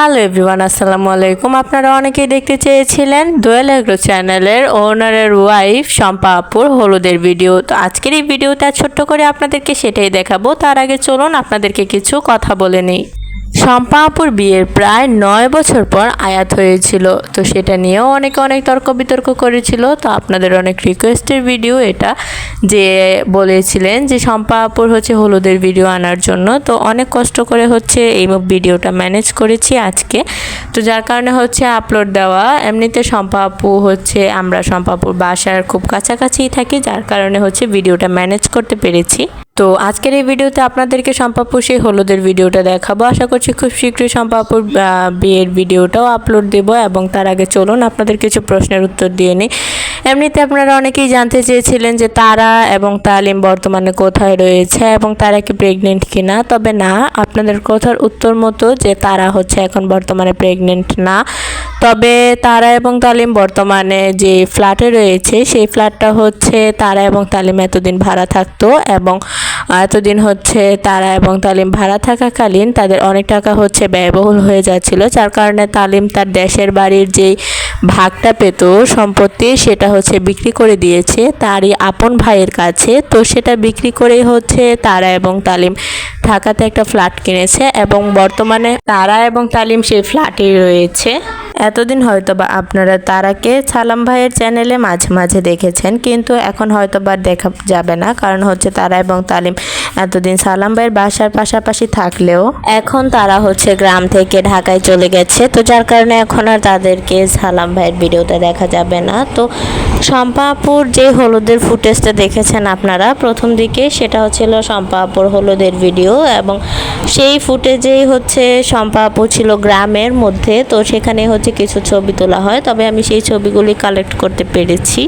Hello everyone, আসসালামু আলাইকুম। আপনারা অনেকেই দেখতে চেয়েছিলেন দোয়েল এগ্রো চ্যানেলের ওনারের ওয়াইফ শম্পা আপুর হলুদের ভিডিও। তো আজকের এই ভিডিওটা ছোট্ট করে আপনাদেরকে সেটাই দেখাবো। তার আগে চলুন আপনাদেরকে কিছু কথা বলে নিই। শম্পা আপুর বিয়ের প্রায় 9 বছর পর আয়াত হয়েছিল, তো সেটা নিয়েও অনেক তর্ক বিতর্ক করেছিল। তো আপনাদের অনেক রিকোয়েস্টের ভিডিও এটা, যে বলেছিলেন যে শম্পা আপুর হচ্ছে হলুদের ভিডিও আনার জন্য। তো অনেক কষ্ট করে হচ্ছে এই ভিডিওটা ম্যানেজ করেছি আজকে, তো যার কারণে হচ্ছে আপলোড দেওয়া। এমনিতে শম্পা আপু হচ্ছে, আমরা শম্পা আপুর বাসার খুব কাছাকাছিই থাকি, যার কারণে হচ্ছে ভিডিওটা ম্যানেজ করতে পেরেছি। তো আজকের এই ভিডিওতে আপনাদেরকে শম্পা আপুর সেই হলুদের ভিডিওটা দেখাবো। আশা করছি খুব শীঘ্রই শম্পা আপুর বিয়ের ভিডিওটাও আপলোড দেব। এবং তার আগে চলুন আপনাদের কিছু প্রশ্নের উত্তর দিয়ে নিই। এমনিতে আপনারা অনেকেই জানতে চেয়েছিলেন যে তারা এবং তালিম বর্তমানে কোথায় রয়েছে এবং তারা কি প্রেগনেন্ট কিনা। তবে না, আপনাদের কথার উত্তর মতো যে তারা হচ্ছে এখন বর্তমানে প্রেগনেন্ট না। তবে তারা এবং তালিম বর্তমানে যে ফ্ল্যাটে রয়েছে, সেই ফ্ল্যাটটা হচ্ছে তারা এবং তালিম এতদিন ভাড়া থাকতো, এবং এতদিন হচ্ছে তারা এবং তালিম ভাড়া থাকাকালীন তাদের অনেক টাকা হচ্ছে ব্যয়বহুল হয়ে যাচ্ছিল, যার কারণে তালিম তার দেশের বাড়ির যেই ভাগটা পেত সম্পত্তি, সেটা হচ্ছে বিক্রি করে দিয়েছে তারই আপন ভাইয়ের কাছে। তো সেটা বিক্রি করেই হচ্ছে তারা এবং তালিম ঢাকাতে একটা ফ্ল্যাট কিনেছে, এবং বর্তমানে তারা এবং তালিম সেই ফ্ল্যাটেই রয়েছে। এতদিন হয়তো বা আপনারা তারাকে সালাম ভাইয়ের চ্যানেলে মাঝে মাঝে দেখেছেন, কিন্তু এখন হয়তো বা দেখা যাবে না, কারণ হচ্ছে তারা এবং তালিম এতদিন সালাম ভাইয়ের বাসার পাশাপাশি থাকলেও এখন তারা হচ্ছে গ্রাম থেকে ঢাকায় চলে গেছে। তো যার কারণে এখন আর তাদেরকে সালাম ভাইয়ের ভিডিওতে দেখা যাবে না। তো শম্পা আপুর যে হলুদের ফুটেজটা দেখেছেন আপনারা প্রথম দিকে, সেটা হচ্ছিল শম্পা আপুর হলুদের ভিডিও, এবং সেই ফুটেজেই হচ্ছে শম্পা আপু ছিল গ্রামের মধ্যে। তো সেখানে হচ্ছে কিছু ছবি তোলা হয়, তবে আমি সেই ছবিগুলি কালেক্ট করতে পেরেছি।